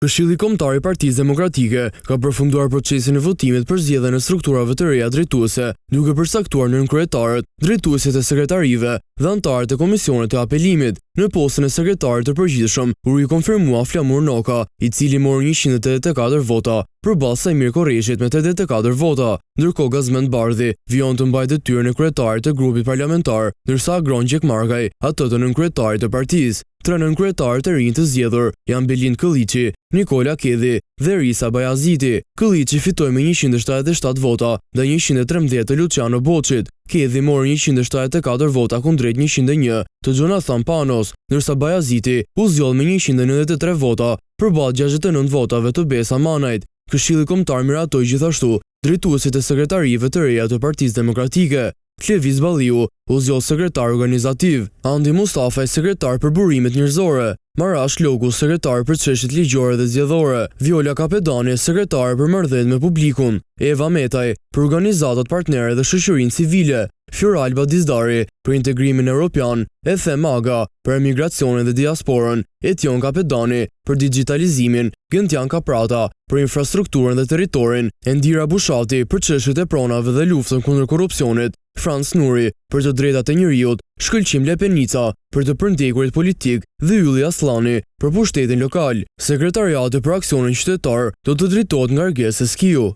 Këshilli Kombëtar i Partisë Demokratike ka përfunduar procesin e votimit për zgjedhjen e strukturave të reja drejtuese, duke përcaktuar nënkryetarët, drejtuesit e sekretarive dhe anëtarët e komisionit të apelimit. Në postën e sekretarit të përgjithshëm u rikonfirmua Flamur Noka, i cili mori 184 vota, përballë Sajmir Korreshit me 84 vota, ndërkohë Gazmend Bardhi vijon të mbajë detyrën e kryetarit të grupit parlamentar, ndërsa Agron Gjekmarkaj atë të nënkryetarit të partisë. Tre nënkryetarit e rinj të zgjedhur janë Belind Këlliçi, Nikola Kedhi dhe Risa Bajaziti. Këlliçi fitoi me 177 vota dhe 113 të Luciano Boçit. Kedhi mori 174 vota kundrejt 101 të Jonathan Panos, ndërsa Bajaziti u zgjoll me 193 vota përballë 69 votave të Besa Manajt. Këshilli Kombëtar miratoi gjithashtu drejtuesit e sekretarive të reja të Partisë Demokratike. Kleviz Balliu u zgjoll sekretar organizativ, Andi Mustafaj sekretar për burimet njerëzore, Marash Logu sekretar për çështjet ligjore dhe zgjedhore, Viola Kapedani sekretar për marrëdhënie me publikun, Eva Metaj për organizatat partnere dhe shoqërinë civile, Fioralba Dizdari për integrimin evropian, Ethem Aga për emigracionin dhe diasporën, Etion Kapedani për digitalizimin, Gentian Kaprata për infrastrukturën dhe territorin, Endira Bushati për çështjet e pronave dhe luftën kundër korrupsionit, Frans Nuri për të drejtat e njeriut, Shkëlqim Lepenica për të përndekurit politik dhe Ylli Aslani për pushtetin lokal. Sekretariati për aksionin qytetar do të drejtohet nga Erges Eskiu.